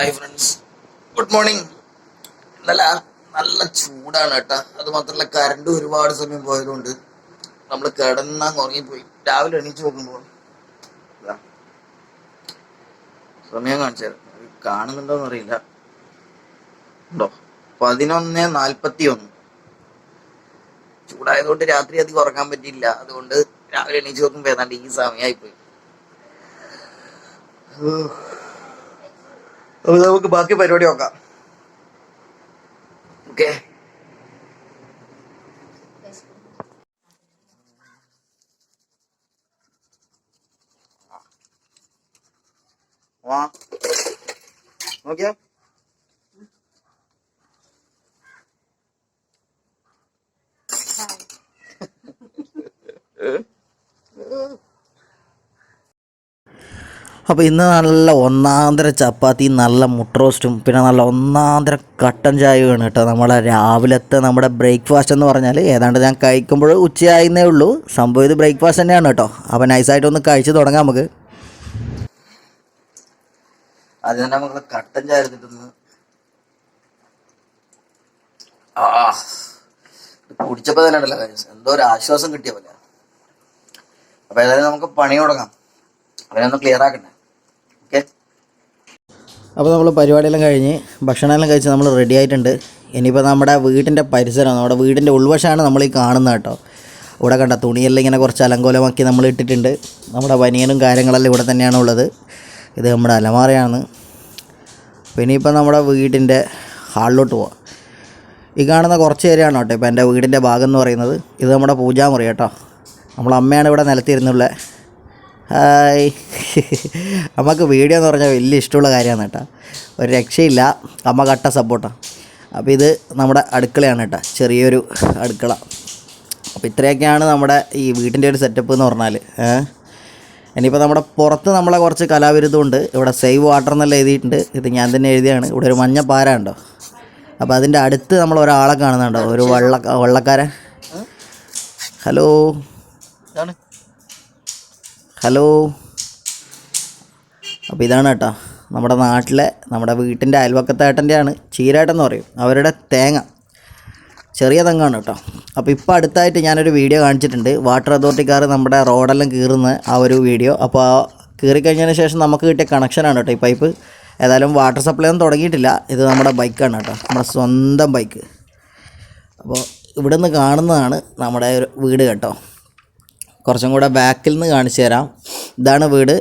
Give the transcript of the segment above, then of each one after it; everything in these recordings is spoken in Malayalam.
Hi friends, good morning. ഇന്നലെ നല്ല ചൂടാണ് കേട്ടോ. അത് മാത്രമല്ല കറണ്ട് ഒരുപാട് സമയം പോയതുകൊണ്ട് നമ്മൾ കിടന്നങ്ങ് ഉറങ്ങിപ്പോയി. രാവിലെ എണീച്ച് നോക്കുമ്പോൾ സമയം കാണിച്ചാൽ കാണുന്നുണ്ടോന്ന് അറിയില്ല. ഉണ്ടോ? 11:41. ചൂടായതുകൊണ്ട് രാത്രി അധികം ഉറങ്ങാൻ പറ്റിയില്ല. അതുകൊണ്ട് രാവിലെ എണീച്ച് നോക്കുമ്പോൾ ഏതാണ്ട് ഈ സമയമായിപ്പോയി. അപ്പൊ നമുക്ക് ബാക്കി പരിപാടി നോക്കാം. ഓക്കെ, നോക്കിയാ അപ്പോൾ ഇന്ന് നല്ല ഒന്നാന്തര ചപ്പാത്തി, നല്ല മുട്ട റോസ്റ്റും, പിന്നെ നല്ല ഒന്നാന്തര കട്ടൻ ചായയുമാണ് കേട്ടോ നമ്മളെ രാവിലത്തെ നമ്മുടെ ബ്രേക്ക്ഫാസ്റ്റ് എന്ന് പറഞ്ഞാൽ. ഏതാണ്ട് ഞാൻ കഴിക്കുമ്പോൾ ഉച്ചയായിരുന്നേ ഉള്ളൂ. സംഭവം ഇത് ബ്രേക്ക്ഫാസ്റ്റ് തന്നെയാണ് കേട്ടോ. അപ്പോൾ നൈസായിട്ടൊന്ന് കഴിച്ച് തുടങ്ങാം നമുക്ക്. അത് തന്നെ നമുക്ക് കട്ടൻ ചായ എടുത്തിട്ടൊന്ന് കുടിച്ചപ്പോ തന്നെ ഉണ്ടല്ലോ എന്തോ ഒരു ആശ്വാസം കിട്ടിയ പോലെ. അപ്പൊ ഏതായാലും നമുക്ക് പണി തുടങ്ങാം. അവനൊന്ന് ക്ലിയർ ആക്കണ്ടേ. ഓക്കെ, അപ്പോൾ നമ്മൾ പരിപാടിയെല്ലാം കഴിഞ്ഞ് ഭക്ഷണമെല്ലാം കഴിച്ച് നമ്മൾ റെഡി ആയിട്ടുണ്ട്. ഇനിയിപ്പോൾ നമ്മുടെ വീട്ടിൻ്റെ പരിസരം, നമ്മുടെ വീടിൻ്റെ ഉൾവശമാണ് നമ്മൾ ഈ കാണുന്നത് കേട്ടോ. ഇവിടെ കണ്ട തുണിയെല്ലാം ഇങ്ങനെ കുറച്ച് അലങ്കോലമാക്കി നമ്മൾ ഇട്ടിട്ടുണ്ട്. നമ്മുടെ ബനിയനും കാര്യങ്ങളെല്ലാം ഇവിടെ തന്നെയാണ് ഉള്ളത്. ഇത് നമ്മുടെ അലമാറയാണ്. അപ്പോൾ ഇനിയിപ്പോൾ നമ്മുടെ വീടിൻ്റെ ഹാളിലോട്ട് പോവാം. ഈ കാണുന്ന കുറച്ച് ഏരിയയാണ് കേട്ടോ ഇപ്പോൾ എൻ്റെ വീടിൻ്റെ ഭാഗം എന്ന് പറയുന്നത്. ഇത് നമ്മുടെ പൂജാമുറി കേട്ടോ. നമ്മളമ്മയാണ് ഇവിടെ നിലത്തിരുന്നുള്ളത്. ഹായ്. അമ്മക്ക് വീഡിയോ എന്ന് പറഞ്ഞാൽ വലിയ ഇഷ്ടമുള്ള കാര്യമാണ് കേട്ടോ. ഒരു രക്ഷയില്ല, അമ്മ കട്ട സപ്പോർട്ടാണ്. അപ്പോൾ ഇത് നമ്മുടെ അടുക്കളയാണ് കേട്ടോ, ചെറിയൊരു അടുക്കള. അപ്പോൾ ഇത്രയൊക്കെയാണ് നമ്മുടെ ഈ വീട്ടിൻ്റെ ഒരു സെറ്റപ്പ് എന്ന് പറഞ്ഞാൽ. ഇനിയിപ്പോൾ നമ്മുടെ പുറത്ത് നമ്മളെ കുറച്ച് കലാവിരുദ്ധമുണ്ട്. ഇവിടെ സേവ് വാട്ടർ എന്നെല്ലാം എഴുതിയിട്ടുണ്ട്. ഇത് ഞാൻ തന്നെ എഴുതിയാണ്. ഇവിടെ ഒരു മഞ്ഞ പാര ഉണ്ടോ. അപ്പോൾ അതിൻ്റെ അടുത്ത് നമ്മൾ ഒരാളെ കാണുന്നുണ്ടോ, ഒരു വള്ളക്കാരൻ. Hello hello. അപ്പോൾ ഇതാണ് കേട്ടോ നമ്മുടെ നാട്ടിലെ, നമ്മുടെ വീട്ടിൻ്റെ അയൽവക്കത്തേട്ടൻ്റെയാണ്, ചീരേട്ടൻ എന്ന് പറയും. അവരുടെ തേങ്ങ ചെറിയ തെങ്ങാണ് കേട്ടോ. അപ്പോൾ ഇപ്പോൾ അടുത്തായിട്ട് ഞാനൊരു വീഡിയോ കാണിച്ചിട്ടുണ്ട്, വാട്ടർ അതോറിറ്റിക്കാർ നമ്മുടെ റോഡെല്ലാം കീറുന്ന ആ ഒരു വീഡിയോ. അപ്പോൾ ആ കീറിക്കഴിഞ്ഞതിന് ശേഷം നമുക്ക് കിട്ടിയ കണക്ഷനാണ് കേട്ടോ ഈ പൈപ്പ്. ഏതായാലും വാട്ടർ സപ്ലൈ ഒന്നും തുടങ്ങിയിട്ടില്ല. ഇത് നമ്മുടെ ബൈക്കാണ് കേട്ടോ, നമ്മുടെ സ്വന്തം ബൈക്ക്. അപ്പോൾ ഇവിടെ നിന്ന് കാണുന്നതാണ് നമ്മുടെ ഒരു വീട് കേട്ടോ. കുറച്ചും കൂടെ ബാക്കിൽ നിന്ന് കാണിച്ചു തരാം. ഇതാണ് വീട്.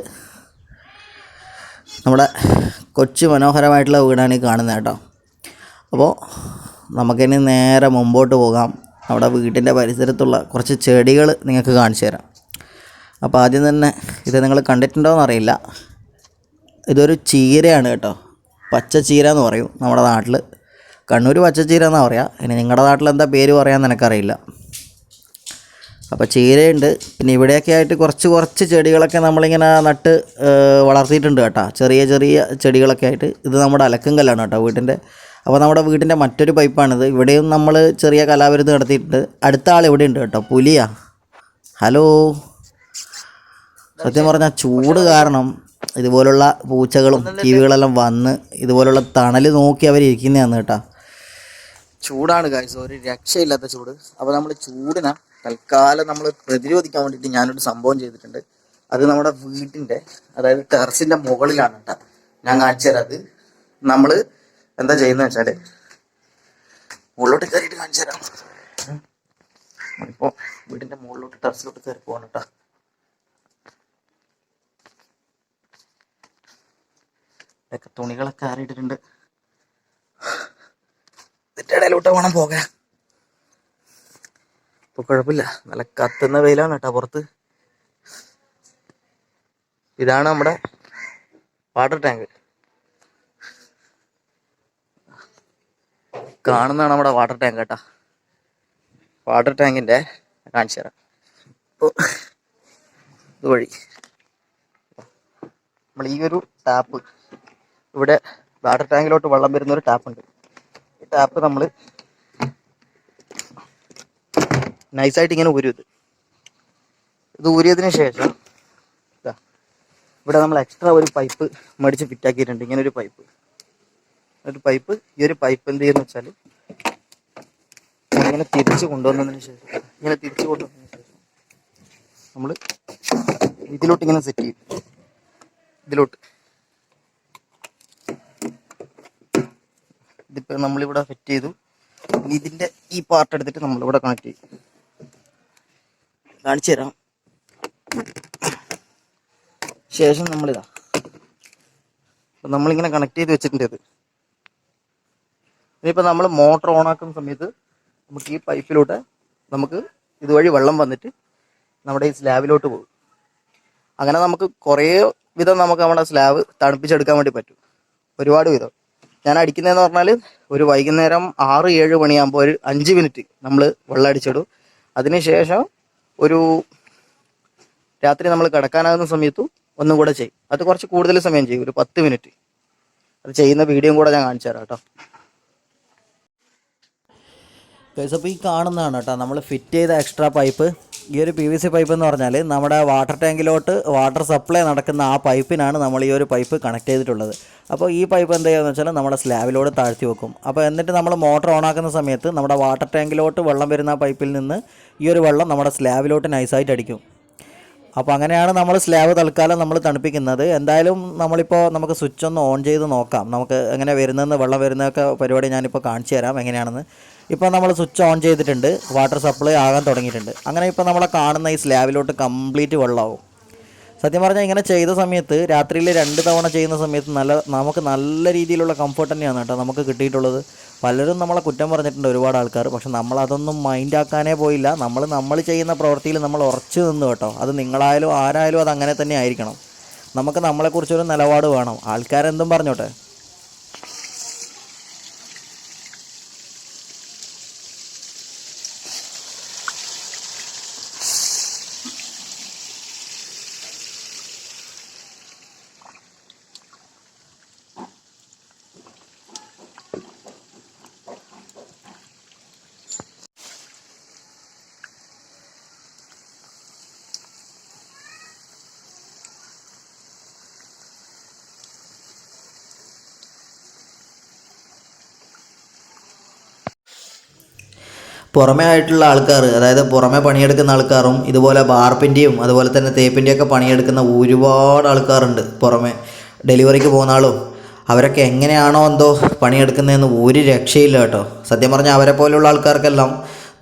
നമ്മുടെ കൊച്ചു മനോഹരമായിട്ടുള്ള വീടാണ് ഈ കാണുന്നത് കേട്ടോ. അപ്പോൾ നമുക്കിനി നേരെ മുമ്പോട്ട് പോകാം. നമ്മുടെ വീട്ടിൻ്റെ പരിസരത്തുള്ള കുറച്ച് ചെടികൾ നിങ്ങൾക്ക് കാണിച്ചു തരാം. അപ്പോൾ ആദ്യം തന്നെ ഇത് നിങ്ങൾ കണ്ടിട്ടുണ്ടോ എന്നറിയില്ല. ഇതൊരു ചീരയാണ് കേട്ടോ, പച്ച ചീര എന്ന് പറയും നമ്മുടെ നാട്ടിൽ. കണ്ണൂർ പച്ചച്ചീര എന്നാണ് പറയുക. ഇനി നിങ്ങളുടെ നാട്ടിൽ എന്താ പേര് പറയാമെന്ന് എനിക്കറിയില്ല. അപ്പോൾ ചീരയുണ്ട്. പിന്നെ ഇവിടെയൊക്കെ ആയിട്ട് കുറച്ച് ചെടികളൊക്കെ നമ്മളിങ്ങനെ നട്ട് വളർത്തിയിട്ടുണ്ട് കേട്ടോ, ചെറിയ ചെറിയ ചെടികളൊക്കെ ആയിട്ട്. ഇത് നമ്മുടെ അലക്കും കല്ലാണ് കേട്ടോ വീട്ടിൻ്റെ. അപ്പോൾ നമ്മുടെ വീട്ടിൻ്റെ മറ്റൊരു പൈപ്പാണിത്. ഇവിടെയും നമ്മൾ ചെറിയ കലാവിരുദ്ധം നടത്തിയിട്ടുണ്ട്. അടുത്ത ആൾ ഇവിടെ ഉണ്ട് കേട്ടോ, പുലിയാ. ഹലോ. സത്യം പറഞ്ഞാൽ ചൂട് കാരണം ഇതുപോലുള്ള പൂച്ചകളും ജീവികളെല്ലാം വന്ന് ഇതുപോലുള്ള തണൽ നോക്കി അവരിയ്ക്കുന്നതാണ് കേട്ടോ. ചൂടാണ് ഗൈസ്, ഒരു രക്ഷയില്ലാത്ത ചൂട്. അപ്പോൾ നമ്മൾ ചൂടിനെ തൽക്കാലം നമ്മൾ പ്രതിരോധിക്കാൻ വേണ്ടിയിട്ട് ഞാനൊരു സംഭവം ചെയ്തിട്ടുണ്ട്. അത് നമ്മുടെ വീട്ടിൻ്റെ, അതായത് ടെറസിൻ്റെ മുകളിലാണ് കേട്ടോ. ഞാൻ കാണിച്ചു തരാം. അത് നമ്മൾ എന്താ ചെയ്യുന്നത് വെച്ചാൽ മുകളിലോട്ട് കയറിയിട്ട് കാണിച്ചു തരാം. ഇപ്പോൾ വീടിൻ്റെ മുകളിലോട്ട് ടെറസിലോട്ട് കയറി പോകണം കേട്ടോ. ഇതൊക്കെ തുണികളൊക്കെ ആറിയിട്ടിട്ടുണ്ട്. ഇതിൻ്റെ ഇടയിലോട്ട് വേണം പോകാൻ. ഇപ്പോൾ കുഴപ്പമില്ല, നല്ല കത്തുന്ന വെയിലാണ് കേട്ടോ പുറത്ത്. ഇതാണ് നമ്മുടെ വാട്ടർ ടാങ്ക്. കാണുന്നതാണ് നമ്മുടെ വാട്ടർ ടാങ്ക് കേട്ടോ. വാട്ടർ ടാങ്കിൻ്റെ കാണിച്ചു തരാം. ഇപ്പോൾ ഇതുവഴി നമ്മൾ ഈ ഒരു ടാപ്പ്, ഇവിടെ വാട്ടർ ടാങ്കിലോട്ട് വെള്ളം വരുന്നൊരു ടാപ്പുണ്ട്. ഈ ടാപ്പ് നമ്മൾ നൈസായിട്ട് ഇങ്ങനെ ഊരും. ഇത് ഊരിയതിന് ശേഷം ഇവിടെ നമ്മൾ എക്സ്ട്രാ ഒരു പൈപ്പ് മേടിച്ച് ഫിറ്റാക്കിയിട്ടുണ്ട്. ഇങ്ങനെ ഒരു പൈപ്പ് ഒരു പൈപ്പ്. ഈ ഒരു പൈപ്പ് എന്ത് ചെയ്യുന്ന വെച്ചാൽ ഇങ്ങനെ തിരിച്ച് കൊണ്ടുവന്നതിന് ശേഷം നമ്മൾ ഇതിലോട്ട് ഇങ്ങനെ സെറ്റ് ചെയ്യും. ഇതിപ്പോൾ നമ്മളിവിടെ സെറ്റ് ചെയ്തു. ഇതിൻ്റെ ഈ പാർട്ട് എടുത്തിട്ട് നമ്മളിവിടെ കണക്ട് ചെയ്യും. കാണിച്ചു തരാം. ശേഷം നമ്മളിതാ നമ്മളിങ്ങനെ കണക്ട് ചെയ്ത് വെച്ചിട്ടുണ്ട്. ഇത് ഇനിയിപ്പോൾ നമ്മൾ മോട്ടർ ഓൺ ആക്കുന്ന സമയത്ത് നമുക്ക് ഈ പൈപ്പിലൂടെ നമുക്ക് ഇതുവഴി വെള്ളം വന്നിട്ട് നമ്മുടെ ഈ സ്ലാബിലോട്ട് പോകും. അങ്ങനെ നമുക്ക് കുറേ വിധം നമുക്ക് നമ്മുടെ സ്ലാബ് തണുപ്പിച്ചെടുക്കാൻ വേണ്ടി പറ്റും. ഒരുപാട് വിധം. ഞാൻ അടിക്കുന്നതെന്ന് പറഞ്ഞാൽ ഒരു വൈകുന്നേരം 6-7 മണിയാകുമ്പോൾ ഒരു 5 മിനിറ്റ് നമ്മൾ വെള്ളം അടിച്ചിടും. അതിനുശേഷം ഒരു രാത്രി നമ്മൾ കിടക്കാനാകുന്ന സമയത്തും ഒന്നും കൂടെ ചെയ്യും. അത് കുറച്ച് കൂടുതൽ സമയം ചെയ്യും, ഒരു 10 മിനിറ്റ്. അത് ചെയ്യുന്ന വീഡിയോയും കൂടെ ഞാൻ കാണിച്ചു തരാം കേട്ടോ. അപ്പോൾ ഈ കാണുന്നതാണ് കേട്ടോ നമ്മൾ ഫിറ്റ് ചെയ്ത എക്സ്ട്രാ പൈപ്പ്. ഈ ഒരു PVC പൈപ്പ് എന്ന് പറഞ്ഞാൽ നമ്മുടെ വാട്ടർ ടാങ്കിലോട്ട് വാട്ടർ സപ്ലൈ നടക്കുന്ന ആ പൈപ്പിനാണ് നമ്മൾ ഈ ഒരു പൈപ്പ് കണക്ട് ചെയ്തിട്ടുള്ളത്. അപ്പോൾ ഈ പൈപ്പ് എന്ത് ചെയ്യുകയെന്ന് വെച്ചാൽ നമ്മുടെ സ്ലാബിലോട്ട് താഴ്ത്തി വെക്കും. അപ്പോൾ എന്നിട്ട് നമ്മൾ മോട്ടർ ഓൺ ആക്കുന്ന സമയത്ത് നമ്മുടെ വാട്ടർ ടാങ്കിലോട്ട് വെള്ളം വരുന്ന പൈപ്പിൽ നിന്ന് ഈ ഒരു വെള്ളം നമ്മുടെ സ്ലാബിലോട്ട് നൈസായിട്ട് അടിക്കും. അപ്പോൾ അങ്ങനെയാണ് നമ്മൾ സ്ലാബ് തൽക്കാലം നമ്മൾ തണുപ്പിക്കുന്നത്. എന്തായാലും നമുക്ക് സ്വിച്ച് ഒന്ന് ഓൺ ചെയ്ത് നോക്കാം. നമുക്ക് എങ്ങനെ വരുന്നതെന്ന് വെള്ളം വരുന്നതൊക്കെ പരിപാടി ഞാനിപ്പോൾ കാണിച്ചു തരാം എങ്ങനെയാണെന്ന്. ഇപ്പോൾ നമ്മൾ സ്വിച്ച് ഓൺ ചെയ്തിട്ടുണ്ട്, വാട്ടർ സപ്ലൈ ആകാൻ തുടങ്ങിയിട്ടുണ്ട്. അങ്ങനെ ഇപ്പോൾ നമ്മളെ കാണുന്ന ഈ സ്ലാബിലോട്ട് കംപ്ലീറ്റ് വെള്ളമാവും. സത്യം പറഞ്ഞാൽ ഇങ്ങനെ ചെയ്ത സമയത്ത് രാത്രിയിൽ 2 തവണ ചെയ്യുന്ന സമയത്ത് നമുക്ക് നല്ല രീതിയിലുള്ള കംഫർട്ട് തന്നെയാണ് കേട്ടോ നമുക്ക് കിട്ടിയിട്ടുള്ളത്. പലരും നമ്മളെ കുറ്റം പറഞ്ഞിട്ടുണ്ട് ഒരുപാട് ആൾക്കാർ. പക്ഷെ നമ്മളതൊന്നും മൈൻഡ് ആക്കാനേ പോയില്ല. നമ്മൾ ചെയ്യുന്ന പ്രവൃത്തിയിൽ നമ്മൾ ഉറച്ചു നിന്നു കേട്ടോ. അത് നിങ്ങളായാലും ആരായാലും അത് അങ്ങനെ തന്നെ ആയിരിക്കണം. നമുക്ക് നമ്മളെക്കുറിച്ചൊരു നിലപാട് വേണം. ആൾക്കാരെന്തും പറഞ്ഞോട്ടെ. പുറമേ ആയിട്ടുള്ള ആൾക്കാർ, അതായത് പുറമേ പണിയെടുക്കുന്ന ആൾക്കാരും ഇതുപോലെ ബാർപ്പിൻ്റെയും അതുപോലെ തന്നെ തേപ്പിൻ്റെയൊക്കെ പണിയെടുക്കുന്ന ഒരുപാട് ആൾക്കാരുണ്ട്. പുറമേ ഡെലിവറിക്ക് പോകുന്ന ആളും അവരൊക്കെ എങ്ങനെയാണോ എന്തോ പണിയെടുക്കുന്നതെന്ന് ഒരു രക്ഷയില്ല കേട്ടോ. സത്യം പറഞ്ഞാൽ അവരെ പോലെയുള്ള ആൾക്കാർക്കെല്ലാം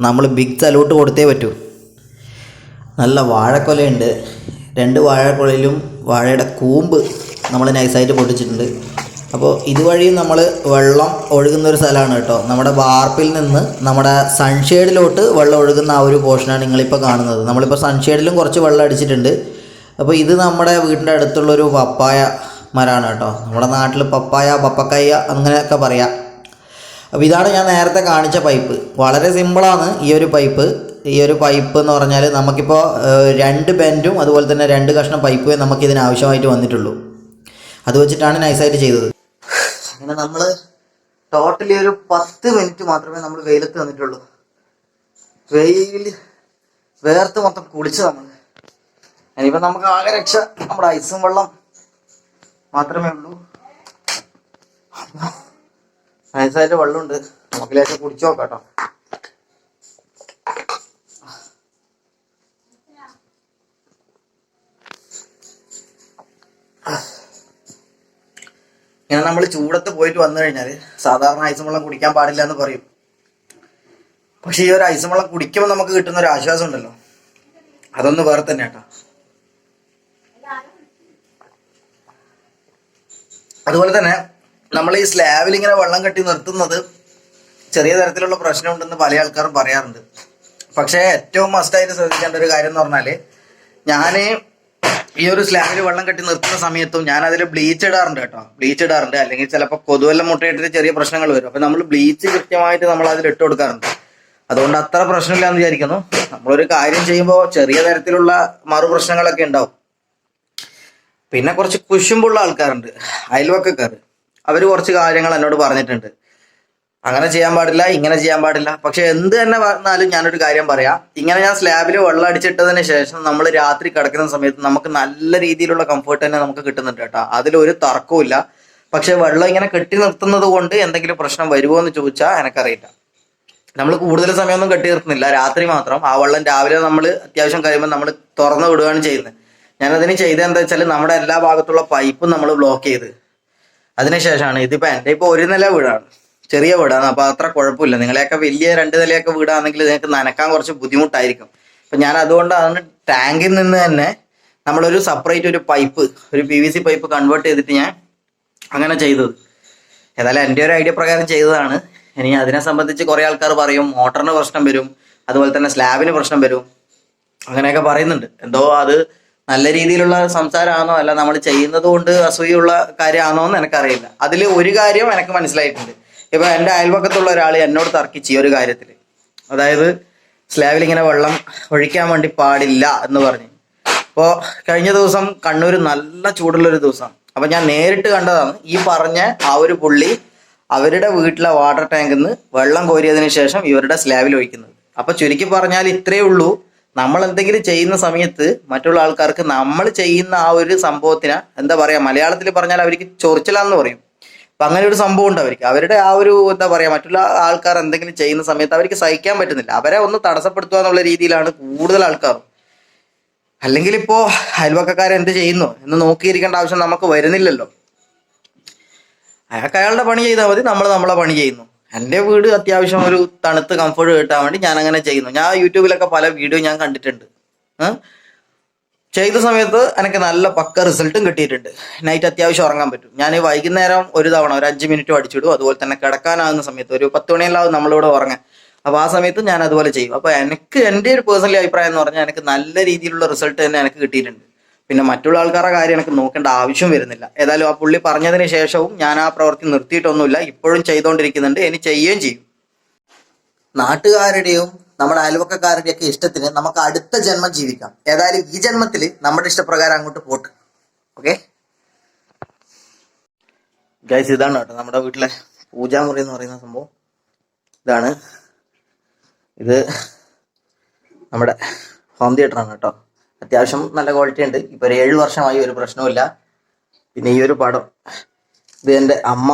നമ്മൾ ബിഗ് സല്യൂട്ട് കൊടുത്തേ പറ്റൂ. നല്ല വാഴക്കൊലയുണ്ട്. 2 വാഴക്കൊലയിലും വാഴയുടെ കൂമ്പ് നമ്മൾ നൈസായിട്ട് പൊട്ടിച്ചിട്ടുണ്ട്. അപ്പോൾ ഇതുവഴി നമ്മൾ വെള്ളം ഒഴുകുന്നൊരു സ്ഥലമാണ് കേട്ടോ. നമ്മുടെ വാർപ്പിൽ നിന്ന് നമ്മുടെ സൺഷെയ്ഡിലോട്ട് വെള്ളം ഒഴുകുന്ന ആ ഒരു പോർഷനാണ് നിങ്ങളിപ്പോൾ കാണുന്നത്. നമ്മളിപ്പോൾ സൺഷെയ്ഡിലും കുറച്ച് വെള്ളം അടിച്ചിട്ടുണ്ട്. അപ്പോൾ ഇത് നമ്മുടെ വീടിൻ്റെ അടുത്തുള്ളൊരു പപ്പായ മരമാണ് കേട്ടോ. നമ്മുടെ നാട്ടിൽ പപ്പക്കായ അങ്ങനെയൊക്കെ പറയാം. അപ്പോൾ ഇതാണ് ഞാൻ നേരത്തെ കാണിച്ച പൈപ്പ്. വളരെ സിമ്പിളാണ് ഈ ഒരു പൈപ്പ്. എന്ന് പറഞ്ഞാൽ നമുക്കിപ്പോൾ 2 ബെൻഡും അതുപോലെ തന്നെ 2 കഷ്ണം പൈപ്പേ നമുക്കിതിന് ആവശ്യമായിട്ട് വന്നിട്ടുള്ളൂ. അത് വെച്ചിട്ടാണ് നൈസായിട്ട് ചെയ്തത്. അങ്ങനെ നമ്മൾ ടോട്ടലി ഒരു 10 മിനിറ്റ് മാത്രമേ നമ്മൾ വെയിലത്ത് വന്നിട്ടുള്ളൂ. വേർത്ത് മൊത്തം കുളിച്ച് നമ്മൾ. ഇനിയിപ്പോൾ നമുക്ക് ആകെ രക്ഷ നമ്മുടെ ഐസും വെള്ളം മാത്രമേ ഉള്ളൂ. നൈസായിട്ട് വെള്ളമുണ്ട്, നമുക്ക് ലേശം കുടിച്ചു നോക്കാം കേട്ടോ. ഇങ്ങനെ നമ്മൾ ചൂടത്ത് പോയിട്ട് വന്നു കഴിഞ്ഞാൽ സാധാരണ ഐസും വെള്ളം കുടിക്കാൻ പാടില്ല എന്ന് പറയും. പക്ഷെ ഈ ഒരു ഐസും വെള്ളം കുടിക്കുമ്പോൾ നമുക്ക് കിട്ടുന്ന ഒരു ആശ്വാസം ഉണ്ടല്ലോ, അതൊന്ന് വേറെ തന്നെ കേട്ടോ. അതുപോലെ തന്നെ നമ്മൾ ഈ സ്ലാബിൽ ഇങ്ങനെ വെള്ളം കെട്ടി നിർത്തുന്നത് ചെറിയ തരത്തിലുള്ള പ്രശ്നമുണ്ടെന്ന് പല ആൾക്കാരും പറയാറുണ്ട്. പക്ഷേ ഏറ്റവും മസ്റ്റായിട്ട് ശ്രദ്ധിക്കേണ്ട ഒരു കാര്യം എന്ന് പറഞ്ഞാൽ, ഞാൻ ഈ ഒരു സ്ലാബിൽ വെള്ളം കെട്ടി നിർത്തുന്ന സമയത്തും ഞാൻ അതിൽ ബ്ലീച്ച് ഇടാറുണ്ട് കേട്ടോ. ബ്ലീച്ച് ഇടാറുണ്ട്, അല്ലെങ്കിൽ ചിലപ്പോൾ കൊതുവെല്ലാം മുട്ടയിട്ടിട്ട് ചെറിയ പ്രശ്നങ്ങൾ വരും. അപ്പം നമ്മൾ ബ്ലീച്ച് കൃത്യമായിട്ട് നമ്മൾ അതിൽ ഇട്ട് കൊടുക്കാറുണ്ട്. അതുകൊണ്ട് അത്ര പ്രശ്നമില്ല എന്ന് വിചാരിക്കുന്നു. നമ്മളൊരു കാര്യം ചെയ്യുമ്പോൾ ചെറിയ തരത്തിലുള്ള മറുപ്രശ്നങ്ങളൊക്കെ ഉണ്ടാവും. പിന്നെ കുറച്ച് കുശുമ്പുള്ള ആൾക്കാരുണ്ട്, അയൽവക്കക്കാർ. അവർ കുറച്ച് കാര്യങ്ങൾ എന്നോട് പറഞ്ഞിട്ടുണ്ട്, അങ്ങനെ ചെയ്യാൻ പാടില്ല, ഇങ്ങനെ ചെയ്യാൻ പാടില്ല. പക്ഷെ എന്ത് തന്നെ പറഞ്ഞാലും ഞാനൊരു കാര്യം പറയാം. ഇങ്ങനെ ഞാൻ സ്ലാബിൽ വെള്ളം അടിച്ചിട്ടതിന് ശേഷം നമ്മൾ രാത്രി കിടക്കുന്ന സമയത്ത് നമുക്ക് നല്ല രീതിയിലുള്ള കംഫർട്ട് തന്നെ നമുക്ക് കിട്ടുന്നുണ്ട് കേട്ടോ. അതിലൊരു തർക്കവുമില്ല. പക്ഷെ വെള്ളം ഇങ്ങനെ കെട്ടി നിർത്തുന്നത് കൊണ്ട് എന്തെങ്കിലും പ്രശ്നം വരുമോ എന്ന് ചോദിച്ചാൽ എനിക്കറിയില്ല. നമ്മൾ കൂടുതൽ സമയമൊന്നും കെട്ടി നിർത്തുന്നില്ല, രാത്രി മാത്രം. ആ വെള്ളം രാവിലെ നമ്മൾ അത്യാവശ്യം കഴിയുമ്പോൾ നമ്മൾ തുറന്നു വിടുകയാണ് ചെയ്യുന്നത്. ഞാനതിന് ചെയ്തത് എന്താ വെച്ചാൽ നമ്മുടെ എല്ലാ ഭാഗത്തുള്ള പൈപ്പും നമ്മൾ ബ്ലോക്ക് ചെയ്ത് അതിനുശേഷമാണ്. ഇതിപ്പോൾ എൻ്റെ ഇപ്പോൾ ഒരു നില വീടാണ്, ചെറിയ വീടാണ്, അപ്പോൾ അത്ര കുഴപ്പമില്ല. നിങ്ങളെയൊക്കെ വലിയ 2 നിലയൊക്കെ വീടാണെങ്കിൽ നിങ്ങൾക്ക് നനക്കാൻ കുറച്ച് ബുദ്ധിമുട്ടായിരിക്കും. അപ്പം ഞാൻ അതുകൊണ്ടാണ് ടാങ്കിൽ നിന്ന് തന്നെ നമ്മളൊരു സെപ്പറേറ്റ് ഒരു പൈപ്പ്, ഒരു PVC പൈപ്പ് കൺവേർട്ട് ചെയ്തിട്ട് ഞാൻ അങ്ങനെ ചെയ്തത്. ഏതായാലും എൻ്റെ ഒരു ഐഡിയ പ്രകാരം ചെയ്തതാണ്. ഇനി അതിനെ സംബന്ധിച്ച് കുറേ ആൾക്കാർ പറയും മോട്ടറിന് പ്രശ്നം വരും, അതുപോലെ തന്നെ സ്ലാബിന് പ്രശ്നം വരും, അങ്ങനെയൊക്കെ പറയുന്നുണ്ട്. എന്തോ അത് നല്ല രീതിയിലുള്ള സംസാരമാണോ അല്ല നമ്മൾ ചെയ്യുന്നത് കൊണ്ട് അസൂയുള്ള കാര്യമാണോ എന്ന് എനിക്കറിയില്ല. അതിൽ ഒരു കാര്യം എനിക്ക് മനസ്സിലായിട്ടുണ്ട്. ഇപ്പൊ എൻ്റെ അയൽപക്കത്തുള്ള ഒരാൾ എന്നോട് തർക്കിച്ച് ഈ ഒരു കാര്യത്തിൽ, അതായത് സ്ലാബിൽ ഇങ്ങനെ വെള്ളം ഒഴിക്കാൻ വേണ്ടി പാടില്ല എന്ന് പറഞ്ഞ്. അപ്പോൾ കഴിഞ്ഞ ദിവസം കണ്ണൂർ നല്ല ചൂടുള്ളൊരു ദിവസം. അപ്പം ഞാൻ നേരിട്ട് കണ്ടതാണ് ഈ പറഞ്ഞ ആ ഒരു പുള്ളി അവരുടെ വീട്ടിലെ വാട്ടർ ടാങ്കിൽ നിന്ന് വെള്ളം കോരിയതിന് ശേഷം ഇവരുടെ സ്ലാബിൽ ഒഴിക്കുന്നത്. അപ്പം ചുരുക്കി പറഞ്ഞാൽ ഇത്രയേ ഉള്ളൂ, നമ്മൾ എന്തെങ്കിലും ചെയ്യുന്ന സമയത്ത് മറ്റുള്ള ആൾക്കാർക്ക് നമ്മൾ ചെയ്യുന്ന ആ ഒരു സംഭവത്തിന് എന്താ പറയുക, മലയാളത്തിൽ പറഞ്ഞാൽ അവർക്ക് ചൊറിച്ചിലാന്ന് പറയും. അപ്പം അങ്ങനെ ഒരു സംഭവം ഉണ്ട് അവർക്ക്. അവരുടെ ആ ഒരു എന്താ പറയുക, മറ്റുള്ള ആൾക്കാർ എന്തെങ്കിലും ചെയ്യുന്ന സമയത്ത് അവർക്ക് സഹിക്കാൻ പറ്റുന്നില്ല, അവരെ ഒന്ന് തടസ്സപ്പെടുത്തുക എന്നുള്ള രീതിയിലാണ് കൂടുതൽ ആൾക്കാരും. അല്ലെങ്കിൽ ഇപ്പോൾ അയൽവക്കക്കാരെ എന്ത് ചെയ്യുന്നു എന്ന് നോക്കിയിരിക്കേണ്ട ആവശ്യം നമുക്ക് വരുന്നില്ലല്ലോ. അയാൾക്ക് അയാളുടെ പണി ചെയ്താൽ മതി, നമ്മൾ നമ്മളെ പണി ചെയ്യുന്നു. എൻ്റെ വീട് അത്യാവശ്യം ഒരു തണുത്ത് കംഫർട്ട് കിട്ടാൻ വേണ്ടി ഞാൻ അങ്ങനെ ചെയ്യുന്നു. ഞാൻ യൂട്യൂബിലൊക്കെ പല വീഡിയോ ഞാൻ കണ്ടിട്ടുണ്ട്. ചെയ്ത സമയത്ത് എനിക്ക് നല്ല പക്ക റിസൾട്ടും കിട്ടിയിട്ടുണ്ട്. നൈറ്റ് അത്യാവശ്യം ഉറങ്ങാൻ പറ്റും. ഞാൻ വൈകുന്നേരം ഒരു തവണ ഒരു 5 മിനിറ്റ് അടിച്ചിടും. അതുപോലെ തന്നെ കിടക്കാനാകുന്ന സമയത്ത് ഒരു 10 മണിയെല്ലാം നമ്മളിവിടെ ഉറങ്ങാൻ. അപ്പോൾ ആ സമയത്ത് ഞാൻ അതുപോലെ ചെയ്യും. അപ്പോൾ എനിക്ക് എൻ്റെ ഒരു പേഴ്സണലി അഭിപ്രായം എന്ന് പറഞ്ഞാൽ എനിക്ക് നല്ല രീതിയിലുള്ള റിസൾട്ട് തന്നെ എനിക്ക് കിട്ടിയിട്ടുണ്ട്. പിന്നെ മറ്റുള്ള ആൾക്കാരുടെ കാര്യം എനിക്ക് നോക്കേണ്ട ആവശ്യം വരുന്നില്ല. ഏതായാലും ആ പുള്ളി പറഞ്ഞതിന് ശേഷവും ഞാൻ ആ പ്രവൃത്തി നിർത്തിയിട്ടൊന്നുമില്ല, ഇപ്പോഴും ചെയ്തുകൊണ്ടിരിക്കുന്നുണ്ട്, ഇനി ചെയ്യുകയും ചെയ്യും. നാട്ടുകാരുടെയും നമ്മുടെ അയൽവക്കക്കാരുടെയും ഒക്കെ ഇഷ്ടത്തിന് നമുക്ക് അടുത്ത ജന്മം ജീവിക്കാം. ഏതായാലും ഈ ജന്മത്തിൽ നമ്മുടെ ഇഷ്ടപ്രകാരം അങ്ങോട്ട് പോട്ട്. ഓക്കെ ഗൈസ്, ഇതാണ് കേട്ടോ നമ്മുടെ വീട്ടിലെ പൂജാമുറി എന്ന് പറയുന്ന സംഭവം. ഇതാണ്, ഇത് നമ്മുടെ ഹോം തിയേറ്ററാണ് കേട്ടോ. അത്യാവശ്യം നല്ല ക്വാളിറ്റി ഉണ്ട്. ഇപ്പോൾ ഒരു 7 വർഷമായി, ഒരു പ്രശ്നവുമില്ല. പിന്നെ ഈ ഒരു പടം, ഇത് എൻ്റെ അമ്മ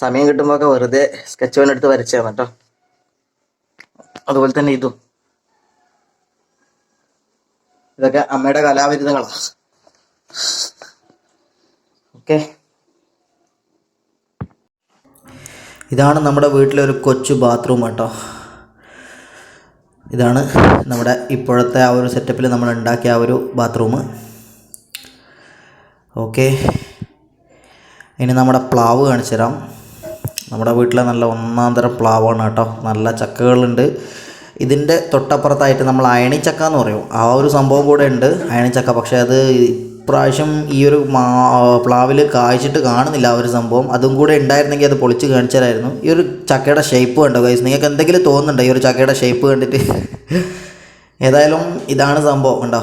സമയം കിട്ടുമ്പോൾ ഒക്കെ വെറുതെ സ്കെച്ച് പെൻ എടുത്ത് വരച്ചതാണ് കേട്ടോ. അതുപോലെ തന്നെ ഇതൊക്കെ അമ്മയുടെ കലാവിരുദ്ധങ്ങളാണ്. ഓക്കെ, ഇതാണ് നമ്മുടെ വീട്ടിലെ ഒരു കൊച്ചു ബാത്റൂം കേട്ടോ. ഇതാണ് നമ്മുടെ ഇപ്പോഴത്തെ ആ ഒരു സെറ്റപ്പിൽ നമ്മൾ ഉണ്ടാക്കിയ ആ ഒരു ബാത്റൂം. ഓക്കെ, ഇനി നമ്മുടെ പ്ലാവ് കാണിച്ചു തരാം. നമ്മുടെ വീട്ടിലെ നല്ല ഒന്നാം തരം പ്ലാവാണ് കേട്ടോ, നല്ല ചക്കകളുണ്ട്. ഇതിൻ്റെ തൊട്ടപ്പുറത്തായിട്ട് നമ്മൾ അയണിച്ചക്ക എന്ന് പറയും, ആ ഒരു സംഭവം കൂടെ ഉണ്ട്, അയണിച്ചക്ക. പക്ഷേ അത് ഇപ്രാവശ്യം ഈ ഒരു പ്ലാവിൽ കായ്ച്ചിട്ട് കാണുന്നില്ല ആ ഒരു സംഭവം. അതും കൂടെ ഉണ്ടായിരുന്നെങ്കിൽ അത് പൊളിച്ച് കാണിച്ചു തരായിരുന്നു. ഈ ഒരു ചക്കയുടെ ഷേപ്പ് കണ്ടോ ഗൈസ്? നിങ്ങൾക്ക് എന്തെങ്കിലും തോന്നുന്നുണ്ടോ ഈ ഒരു ചക്കയുടെ ഷേപ്പ് കണ്ടിട്ട്? ഏതായാലും ഇതാണ് സംഭവം കണ്ടോ.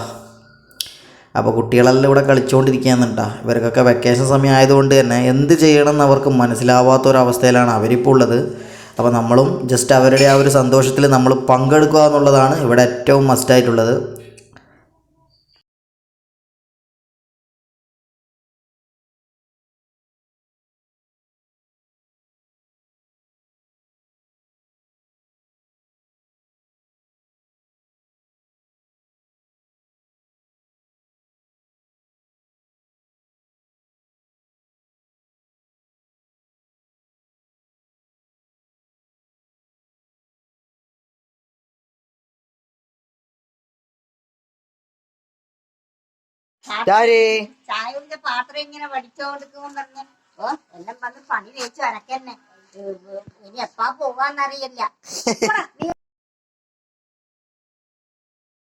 അപ്പോൾ കുട്ടികളെല്ലാം ഇവിടെ കളിച്ചുകൊണ്ടിരിക്കുകയെന്നുണ്ടാ. ഇവർക്കൊക്കെ വെക്കേഷൻ സമയം ആയതുകൊണ്ട് തന്നെ എന്ത് ചെയ്യണം എന്ന് അവർക്ക് മനസ്സിലാവാത്തൊരവസ്ഥയിലാണ് അവരിപ്പോൾ ഉള്ളത്. അപ്പോൾ നമ്മളും ജസ്റ്റ് അവരുടെ ആ ഒരു സന്തോഷത്തിൽ നമ്മൾ പങ്കെടുക്കുക എന്നുള്ളതാണ് ഇവിടെ ഏറ്റവും മസ്റ്റായിട്ടുള്ളത്. ചായയുടെ പാത്രം ഇങ്ങനെ വടിച്ചോണ്ടിരിക്കുമ്പോ പറഞ്ഞ എല്ലാം വന്ന് പണി തേച്ച് അനക്കന്നെ ഇനി എപ്പാ പോവാന്നറിയില്ല.